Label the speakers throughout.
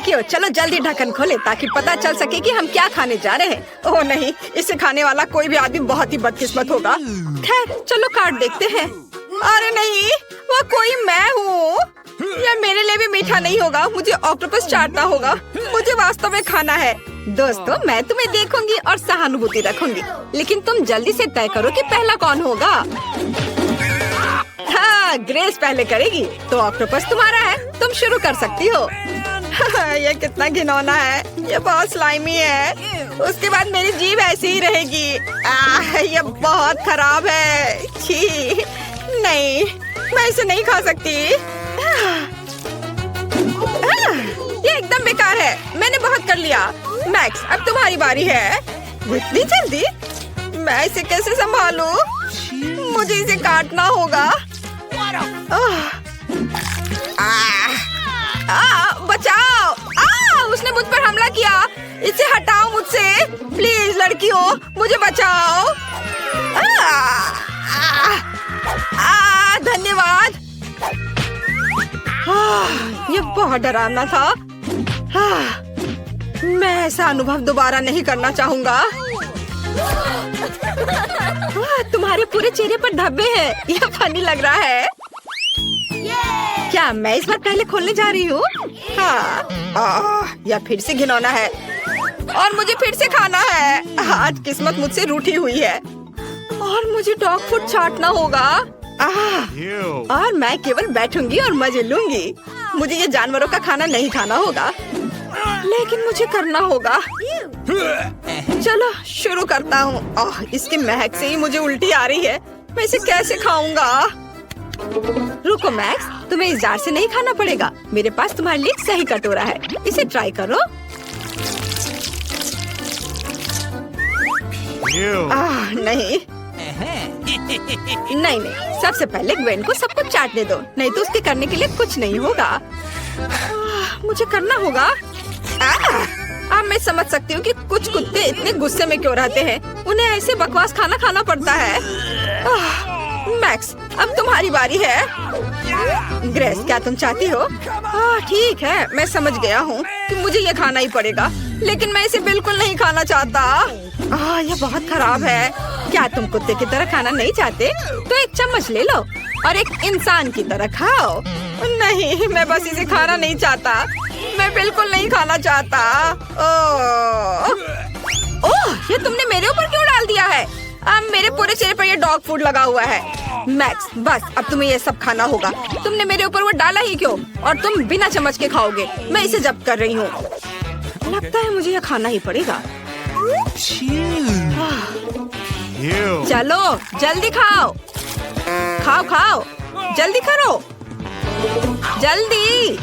Speaker 1: लड़कियों, चलो जल्दी ढक्कन खोले ताकि पता चल सके कि हम क्या खाने जा रहे हैं। ओह नहीं, इसे खाने वाला कोई भी आदमी बहुत ही बदकिस्मत होगा। खैर चलो कार्ड देखते हैं। अरे नहीं, वो कोई मैं हूँ। यह मेरे लिए भी मीठा नहीं होगा। मुझे ऑक्टोपस चाटना होगा। मुझे वास्तव में खाना है। दोस्तों, मैं तुम्हें देखूंगी और सहानुभूति रखूंगी, लेकिन तुम जल्दी से तय करो कि पहला कौन होगा। हाँ, ग्रेस पहले करेगी, तो ऑक्टोपस तुम्हारा है। तुम शुरू कर सकती हो। ये कितना घिनौना है। ये बहुत स्लाइमी है। उसके बाद मेरी जीभ ऐसी ही रहेगी। ये बहुत खराब है। छी, नहीं, मैं इसे नहीं खा सकती। ये एकदम बेकार है। मैंने बहुत कर लिया। मैक्स, अब तुम्हारी बारी है। इतनी जल्दी? मैं इसे कैसे संभालूं? मुझे इसे काटना होगा। बचाओ! उसने मुझ पर हमला किया। इसे हटाओ मुझसे, प्लीज लड़कियों, मुझे बचाओ। धन्यवाद। ये बहुत डरावना था। मैं ऐसा अनुभव दोबारा नहीं करना चाहूंगा। तुम्हारे पूरे चेहरे पर धब्बे हैं। यह फनी लग रहा है। क्या मैं इस बार पहले खोलने जा रही हूँ? हाँ, यह फिर से घिनौना है और मुझे फिर से खाना है। आज किस्मत मुझसे रूठी हुई है और मुझे डॉग फूड चाटना होगा। और मैं केवल बैठूंगी और मजे लूंगी। मुझे ये जानवरों का खाना नहीं खाना होगा, लेकिन मुझे करना होगा। चलो शुरू करता हूँ। इसकी महक से ही मुझे उल्टी आ रही है। मैं इसे कैसे खाऊंगा? रुको मैक्स, तुम्हें इस जार से नहीं खाना पड़ेगा। मेरे पास तुम्हारे लिए सही कटोरा है। इसे ट्राई करो। नहीं नहीं नहीं, सबसे पहले ग्वेन को सब कुछ चाटने दो, नहीं तो उसके करने के लिए कुछ नहीं होगा। मुझे करना होगा। अब मैं समझ सकती हूँ कि कुछ कुत्ते इतने गुस्से में क्यों रहते हैं। उन्हें ऐसे बकवास खाना खाना पड़ता है। मैक्स, अब तुम्हारी बारी है। ग्रेस, क्या तुम चाहती हो? ठीक है, मैं समझ गया हूँ कि मुझे ये खाना ही पड़ेगा, लेकिन मैं इसे बिल्कुल नहीं खाना चाहता। ये बहुत खराब है। क्या तुम कुत्ते की तरह खाना नहीं चाहते? तो एक चम्मच ले लो और एक इंसान की तरह खाओ। नहीं, मैं बस इसे खाना नहीं चाहता। मैं बिल्कुल नहीं खाना चाहता। ओह, ये तुमने मेरे ऊपर क्यों डाल दिया है? अब मेरे पूरे चेहरे पर ये डॉग फूड लगा हुआ है। मैक्स, बस अब तुम्हें ये सब खाना होगा। तुमने मेरे ऊपर वो डाला ही क्यों? और तुम बिना चम्मच के खाओगे। मैं इसे जब्त कर रही हूँ। लगता है मुझे ये खाना ही पड़ेगा। चलो जल्दी खाओ, खाओ खाओ, जल्दी करो, जल्दी।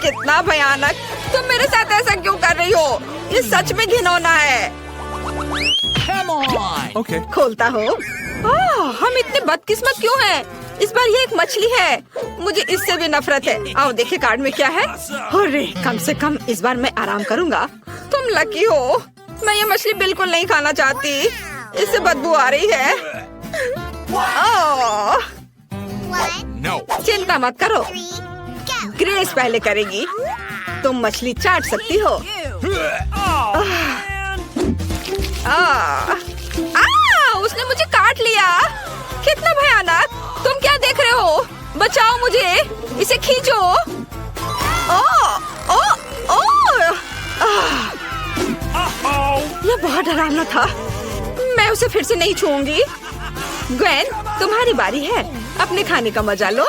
Speaker 1: कितना भयानक। तुम मेरे साथ ऐसा क्यों कर रही हो? ये सच में घिनौना है।
Speaker 2: Okay.
Speaker 1: खोलता हो। हम इतने बदकिस्मत क्यों हैं? इस बार ये एक मछली है। मुझे इससे भी नफरत है। आओ देखे कार्ड में क्या है। अरे, कम से कम इस बार मैं आराम करूंगा। तुम लकी हो। मैं ये मछली बिल्कुल नहीं खाना चाहती। इससे बदबू आ रही है।
Speaker 2: No.
Speaker 1: चिंता मत करो, ग्रेस पहले करेगी। तुम मछली चाट सकती हो। उसने मुझे काट लिया। कितना भयानक। तुम क्या देख रहे हो? बचाओ मुझे, इसे खींचो। यह बहुत डरावना था। मैं उसे फिर से नहीं छूऊंगी। ग्वेन, तुम्हारी बारी है। अपने खाने का मजा लो।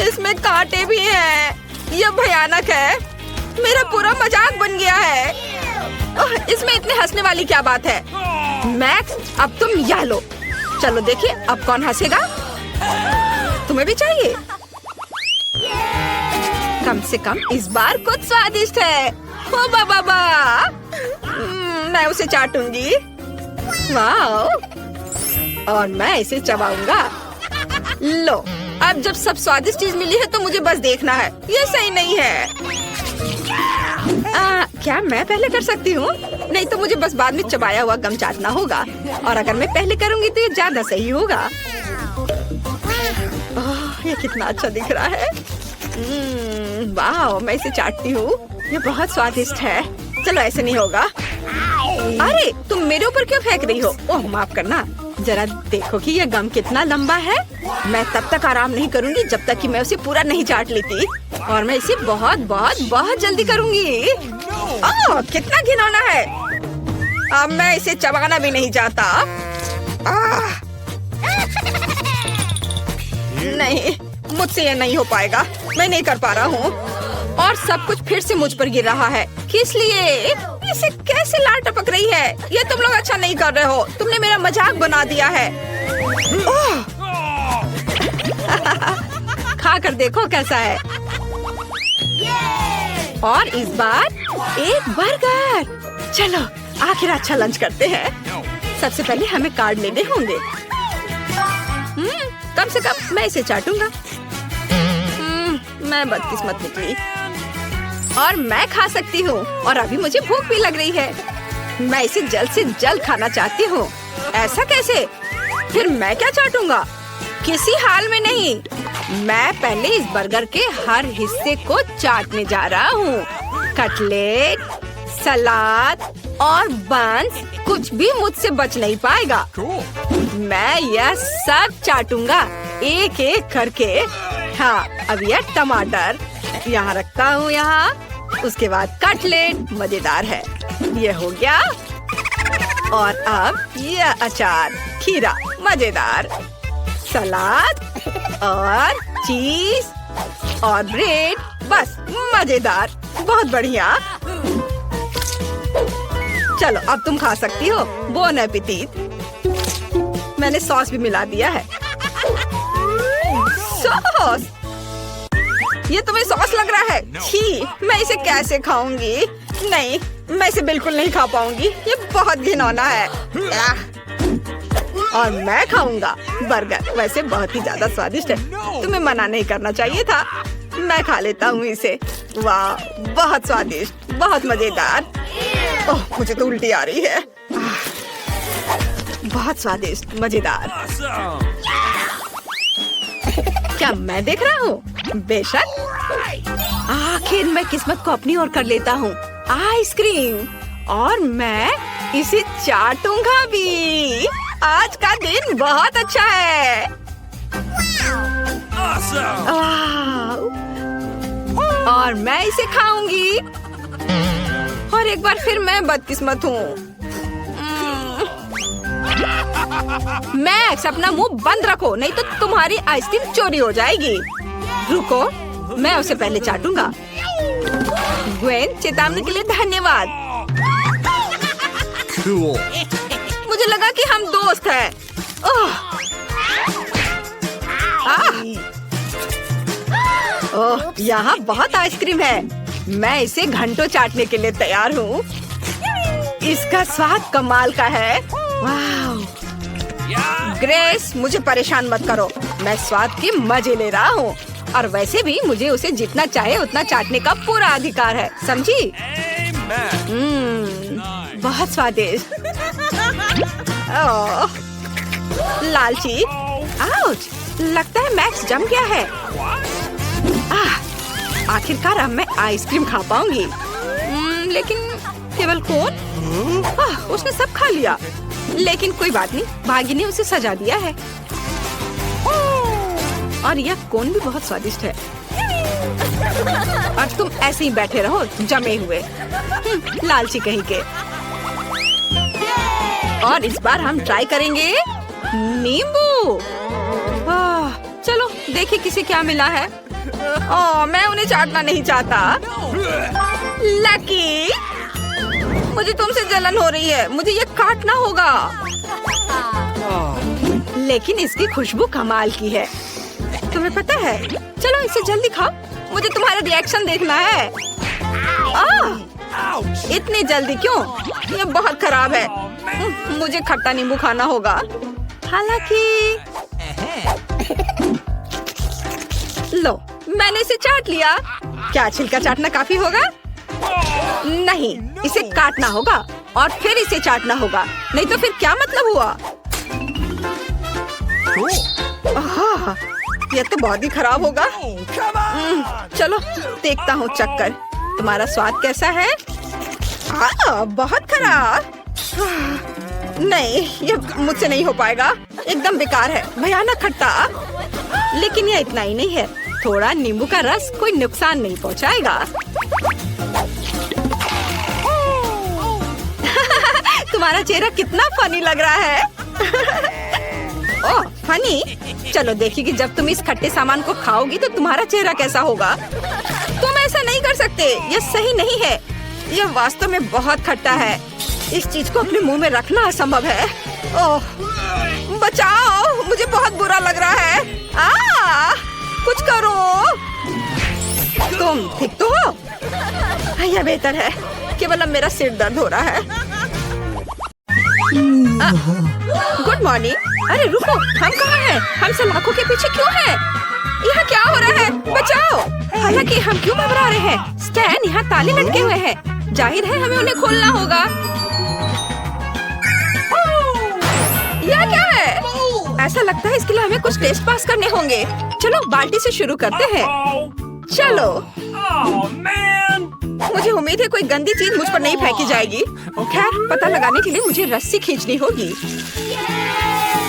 Speaker 1: इसमें कांटे भी हैं। यह भयानक है। मेरा पूरा मजाक बन गया है। इसमें इतने हंसने वाली क्या बात है? मैक्स, अब तुम यह लो। चलो देखिए अब कौन हंसेगा। तुम्हें भी चाहिए? कम से कम इस बार कुछ स्वादिष्ट है। ओ बाबा, मैं उसे चाटूंगी। वाह, और मैं इसे चबाऊंगा। लो, अब जब सब स्वादिष्ट चीज मिली है तो मुझे बस देखना है। ये सही नहीं है। क्या मैं पहले कर सकती हूँ? नहीं तो मुझे बस बाद में चबाया हुआ गम चाटना होगा। और अगर मैं पहले करूँगी तो ये ज्यादा सही होगा। ये कितना अच्छा दिख रहा है। वाह, मैं इसे चाटती हूँ। ये बहुत स्वादिष्ट है। चलो ऐसे नहीं होगा। अरे तुम मेरे ऊपर क्यों फेंक रही हो? ओह माफ करना। जरा देखो कि ये गम कितना लंबा है। मैं तब तक आराम नहीं करूँगी जब तक कि मैं उसे पूरा नहीं चाट लेती। और मैं इसे बहुत बहुत बहुत जल्दी करूँगी। ओह कितना घिनौना है। अब मैं इसे चबाना भी नहीं चाहता। नहीं, मुझसे ये नहीं हो पाएगा। मैं नहीं कर पा रहा हूँ। और सब कुछ फिर से मुझ पर गिर रहा है। किस लिए? इसे कैसे लार टपक रही है? ये तुम लोग अच्छा नहीं कर रहे हो। तुमने मेरा मजाक बना दिया है। खा कर देखो कैसा है। और इस बार एक बर्गर। चलो आखिर अच्छा लंच करते हैं। सबसे पहले हमें कार्ड लेने होंगे। कम से कम मैं इसे चाटूंगा। मैं बदकिस्मत निकली। और मैं खा सकती हूँ। और अभी मुझे भूख भी लग रही है। मैं इसे जल्द से जल्द खाना चाहती हूँ। ऐसा कैसे? फिर मैं क्या चाटूंगा? किसी हाल में नहीं। मैं पहले इस बर्गर के हर हिस्से को चाटने जा रहा हूँ। कटलेट, सलाद और बंस, कुछ भी मुझसे बच नहीं पाएगा। मैं यह सब चाटूंगा एक एक करके। हाँ, अब यह टमाटर यहाँ रखता हूँ यहाँ। उसके बाद कटलेट मजेदार है। ये हो गया। और अब यह अचार, खीरा मजेदार, सलाद और चीज और ब्रेड, बस मजेदार, बहुत बढ़िया। चलो अब तुम खा सकती हो। Bone appétit. मैंने सॉस भी मिला दिया है। सॉस? ये तुम्हें सॉस लग रहा है? छी, मैं इसे कैसे खाऊंगी? नहीं, मैं इसे बिल्कुल नहीं खा पाऊंगी। ये बहुत घिनौना है। और मैं खाऊंगा बर्गर। वैसे बहुत ही ज्यादा स्वादिष्ट है। तुम्हें मना नहीं करना चाहिए था। मैं खा लेता हूँ इसे। वाह, बहुत स्वादिष्ट, बहुत मजेदार। ओह, मुझे तो उल्टी आ रही है। बहुत स्वादिष्ट, मजेदार। क्या मैं देख रहा हूँ? बेशक। आखिर मैं किस्मत को अपनी ओर कर लेता हूँ। आइसक्रीम। और मैं इसे चाटूंगा भी। आज का दिन बहुत अच्छा है। और मैं इसे खाऊंगी। और एक बार फिर मैं बदकिस्मत हूँ। मैक्स, अपना मुंह बंद रखो, नहीं तो तुम्हारी आइसक्रीम चोरी हो जाएगी। रुको, मैं उसे पहले चाटूंगा। ग्वेन, चेतावनी के लिए धन्यवाद।
Speaker 2: Cool.
Speaker 1: मुझे लगा कि हम दोस्त हैं। ओह, यहाँ बहुत आइसक्रीम है। मैं इसे घंटों चाटने के लिए तैयार हूँ। इसका स्वाद कमाल का है। वाह। ग्रेस, मुझे परेशान मत करो। मैं स्वाद के मजे ले रहा हूँ। और वैसे भी मुझे उसे जितना चाहे उतना चाटने का पूरा अधिकार है, समझी? बहुत स्वादिष्ट। ओह, लालची। आउच, लगता है मैक्स जम गया है। आखिरकार अब मैं आइसक्रीम खा पाऊंगी। लेकिन केवल कौन? उसने सब खा लिया। लेकिन कोई बात नहीं, भागी ने उसे सजा दिया है। और यह कोन भी बहुत स्वादिष्ट है। और तुम ऐसे ही बैठे रहो जमे हुए, लालची कहीं के। और इस बार हम ट्राई करेंगे नींबू। चलो देखिए किसे क्या मिला है। मैं उन्हें चाटना नहीं चाहता। लकी, मुझे तुमसे जलन हो रही है। मुझे ये काटना होगा। लेकिन इसकी खुशबू कमाल की है। तुम्हें पता है? चलो इसे जल्दी खाओ। मुझे तुम्हारा रिएक्शन देखना है। इतनी जल्दी क्यों? ये बहुत खराब है। मुझे खट्टा नींबू खाना होगा। हालांकि लो, मैंने इसे चाट लिया। क्या छिलका चाटना काफी होगा? नहीं, इसे काटना होगा और फिर इसे चाटना होगा। नहीं तो फिर क्या मतलब हुआ? ये तो बहुत ही खराब होगा। चलो देखता हूँ चक्कर। तुम्हारा स्वाद कैसा है? बहुत खराब। नहीं, ये मुझसे नहीं हो पाएगा। एकदम बेकार है, भयानक खट्टा। लेकिन ये इतना ही नहीं है, थोड़ा नींबू का रस कोई नुकसान नहीं पहुँचाएगा। तुम्हारा चेहरा कितना फनी लग रहा है। ओह फनी, चलो देखिए कि जब तुम इस खट्टे सामान को खाओगी तो तुम्हारा चेहरा कैसा होगा। तुम ऐसा नहीं कर सकते, यह सही नहीं है। यह वास्तव में बहुत खट्टा है। इस चीज को अपने मुंह में रखना असंभव है। ओह बचाओ, मुझे बहुत बुरा लग रहा है। कुछ करो। तुम ठीक तो हो? यह बेहतर है, केवल अब मेरा सिर दर्द हो रहा है। Good morning. अरे रुको, हम कहाँ हैं? हम सलाखों के पीछे क्यों हैं? यहाँ क्या हो रहा है? बचाओ। हालांकि हम क्यों घबरा रहे हैं? स्टैन, यहाँ ताले लटके हुए हैं। जाहिर है हमें उन्हें खोलना होगा। यह क्या है? ऐसा लगता है इसके लिए हमें कुछ टेस्ट पास करने होंगे। चलो बाल्टी से शुरू करते हैं। चलो। मुझे उम्मीद है कोई गंदी चीज मुझ पर नहीं फेंकी जाएगी। खैर, पता लगाने के लिए मुझे रस्सी खींचनी होगी।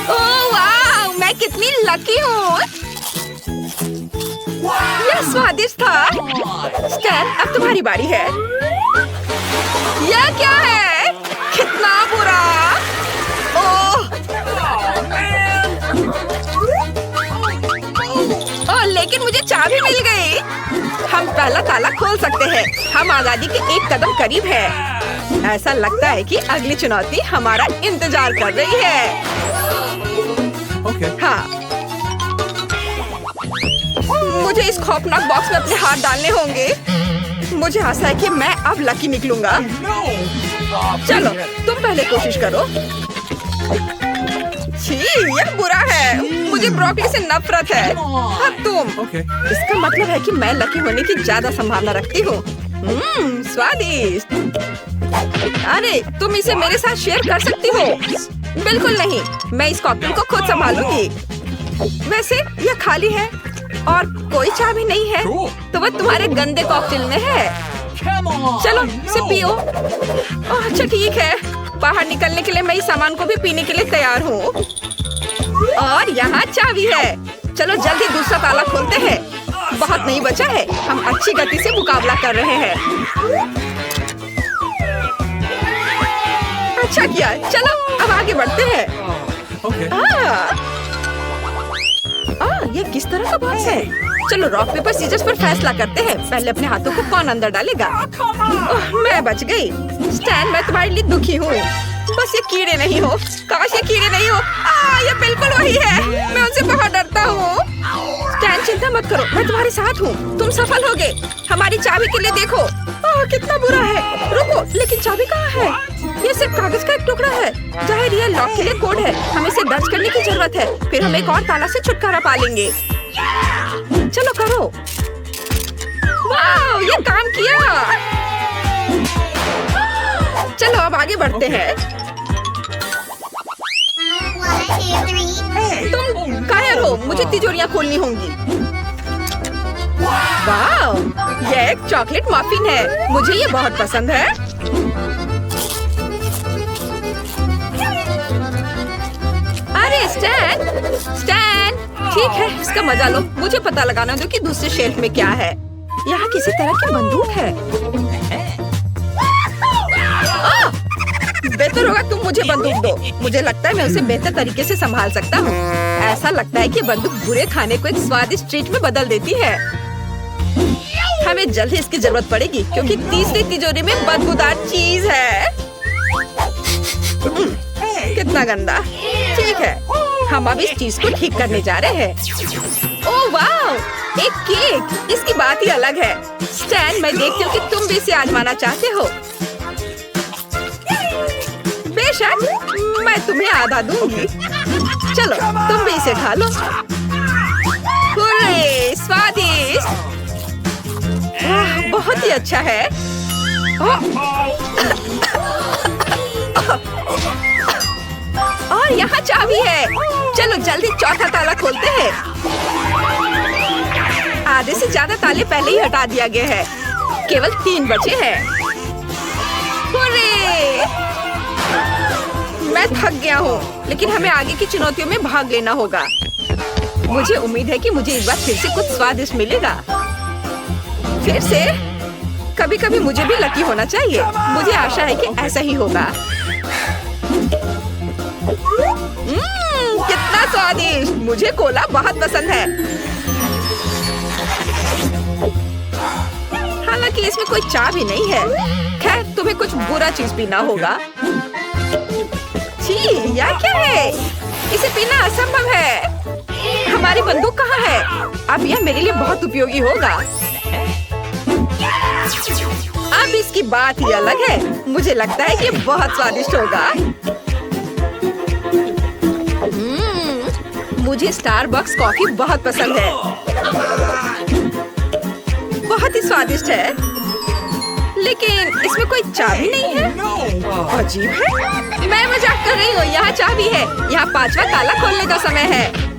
Speaker 1: ओह वाह, मैं कितनी लकी हूँ। यह स्वादिष्ट था। स्टैन, अब तुम्हारी बारी है। यह क्या है? कितना बुरा। ओह, लेकिन मुझे चाबी मिल गई। हम पहला ताला खोल सकते हैं। हम आजादी के एक कदम करीब है। ऐसा लगता है कि अगली चुनौती हमारा इंतजार कर रही है। हाँ, मुझे इस खौफनाक बॉक्स में अपने हाथ डालने होंगे। मुझे आशा है कि मैं अब लकी निकलूंगा। चलो तुम पहले कोशिश करो। छी, यह बुरा है। मुझे ब्रोकली से नफरत है। अब तुम। इसका मतलब है कि मैं लकी होने की ज्यादा संभावना रखती हूँ। स्वादिष्ट। अरे तुम इसे मेरे साथ शेयर कर सकती हो। बिल्कुल नहीं, मैं इस कॉकटेल को खुद संभालूंगी। वैसे यह खाली है और कोई चाबी नहीं है, तो वह तुम्हारे गंदे कॉकटेल में है। चलो इसे पियो। अच्छा ठीक है, बाहर निकलने के लिए मैं इस सामान को भी पीने के लिए तैयार हूँ। और यहाँ चाबी है। चलो जल्दी दूसरा ताला खोलते हैं। बहुत नहीं बचा है, हम अच्छी गति से मुकाबला कर रहे हैं। अच्छा किया, चलो अब आगे बढ़ते हैं। ये किस तरह का बॉक्स है? चलो रॉक पेपर सीजर्स पर फैसला करते हैं। पहले अपने हाथों को कौन अंदर डालेगा? मैं बच गई। स्टैन, मैं तुम्हारे लिए दुखी हूँ। बस ये कीड़े नहीं हो। काश ये कीड़े नहीं हो। ये बिल्कुल वही है। मैं उनसे बहुत डरता हूँ। स्टैन, चिंता मत करो, मैं तुम्हारे साथ हूँ। तुम सफल होगे। हमारी चाबी के लिए देखो। कितना बुरा है। रुको, लेकिन चाबी कहाँ है? ये सिर्फ कागज का एक टुकड़ा है। जाहिर ये लॉक के लिए कोड है। हमें इसे दर्ज करने की जरूरत है, फिर हम एक और ताला से छुटकारा पा लेंगे। चलो करो। वाह, ये काम किया। चलो अब आगे बढ़ते हैं। तुम कायर हो, मुझे तिजोरियां खोलनी होंगी। वाह, ये एक चॉकलेट मफिन है। मुझे ये बहुत पसंद है। अरे स्टैन, ठीक है, इसका मजा लो। मुझे पता लगाना दो कि दूसरे शेल्फ में क्या है। यहाँ किसी तरह की बंदूक है। बेहतर होगा तुम मुझे बंदूक दो। मुझे लगता है मैं उसे बेहतर तरीके से संभाल सकता हूँ। ऐसा लगता है कि बंदूक बुरे खाने को एक स्वादिष्ट ट्रीट में बदल देती है। हमें जल्द ही इसकी जरूरत पड़ेगी, क्योंकि तीसरी तिजोरी में बदबूदार चीज है। कितना गंदा। ठीक है, हम अब इस चीज को ठीक करने जा रहे हैं। ओह वाह, एक केक। इसकी बात ही अलग है। स्टैन, मैं देखती हूँ कि तुम भी इसे आजमाना चाहते हो। बेशक, मैं तुम्हें आधा दूंगी। चलो तुम भी इसे खा लो। हुर्रे, स्वादिष्ट। बहुत ही अच्छा है। और यहाँ चाबी है। चलो जल्दी चौथा ताला खोलते हैं। आधे से ज्यादा ताले पहले ही हटा दिया गया है। केवल 3 बचे हैं। हुर्रे! मैं थक गया हूँ, लेकिन हमें आगे की चुनौतियों में भाग लेना होगा। मुझे उम्मीद है कि मुझे इस बार फिर से कुछ स्वादिष्ट मिलेगा। फिर से? कभी कभी मुझे भी लकी होना चाहिए। मुझे आशा है कि ऐसा ही होगा। कितना स्वादिष्ट! मुझे कोला बहुत पसंद है। हालांकि इसमें कोई चाय भी नहीं है। खैर, तुम्हें कुछ बुरा चीज पीना होगा। छी, यह क्या है? इसे पीना असंभव है। हमारी बंदूक कहाँ है? अब यह मेरे लिए बहुत उपयोगी होगा। अब इसकी बात ही अलग है। मुझे लगता है कि बहुत स्वादिष्ट होगा। मुझे स्टारबक्स कॉफी बहुत पसंद है। बहुत ही स्वादिष्ट है, लेकिन इसमें कोई चाबी नहीं है। अजीब है। मैं मजाक कर रही हूँ। यहाँ चाबी है। यहाँ 5वां ताला खोलने का समय है।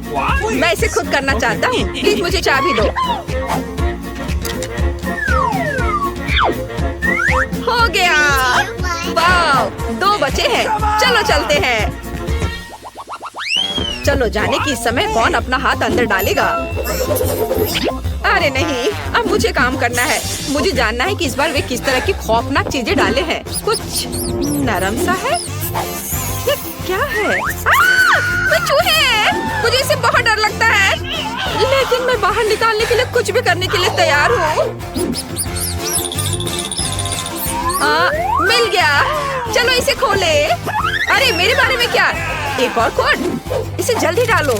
Speaker 1: मैं इसे खुद करना चाहता हूँ। प्लीज मुझे चाबी दो। हो गया। वाव, 2 बचे हैं। चलो चलते हैं। चलो जाने कि इस समय कौन अपना हाथ अंदर डालेगा। अरे नहीं, अब मुझे काम करना है। मुझे जानना है कि इस बार वे किस तरह की खौफनाक चीजें डाले हैं। कुछ नरम सा है। ये क्या है? वो चूहे हैं। मुझे इससे बहुत डर लगता है, लेकिन मैं बाहर निकालने के लिए कुछ भी करने के लिए तैयार हूँ। मिल गया। चलो इसे खोले। अरे मेरे बारे में क्या? एक और कोड। इसे जल्दी डालो।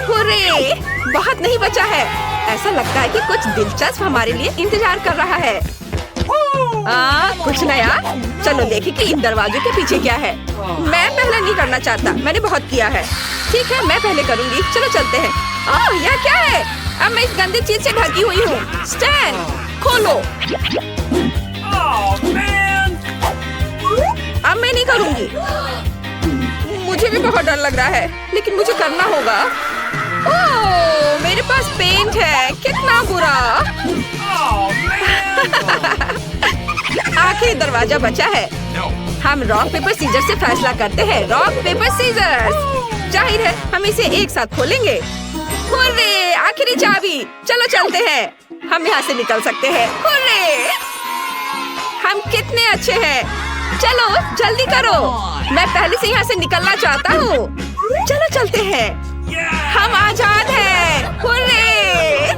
Speaker 1: हुर्रे! बहुत नहीं बचा है। ऐसा लगता है कि कुछ दिलचस्प हमारे लिए इंतजार कर रहा है। कुछ नया? चलो देखें कि इन दरवाजों के पीछे क्या है। मैं पहले नहीं करना चाहता। मैंने बहुत किया है। ठीक है, मैं पहले करूंगी। चलो चलते हैं। यह क्या है? अब मैं इस गंदी चीज से ढकी हुई हूँ। स्टैन, खोलो। अब मैं नहीं करूंगी। मुझे भी बहुत डर लग रहा है, लेकिन मुझे करना होगा। ओह, मेरे पास पेंट है। कितना बुरा। आखिरी दरवाजा बचा है। हम रॉक पेपर सीजर से फैसला करते हैं। Rock paper scissor. जाहिर है हम इसे एक साथ खोलेंगे। हुर्रे! आखिरी चाबी। चलो चलते हैं। हम यहाँ से निकल सकते हैं। हुर्रे! हम कितने अच्छे हैं। चलो जल्दी करो। मैं पहले से यहाँ से निकलना चाहता हूँ। चलो चलते हैं। हम आजाद हैं। हुर्रे!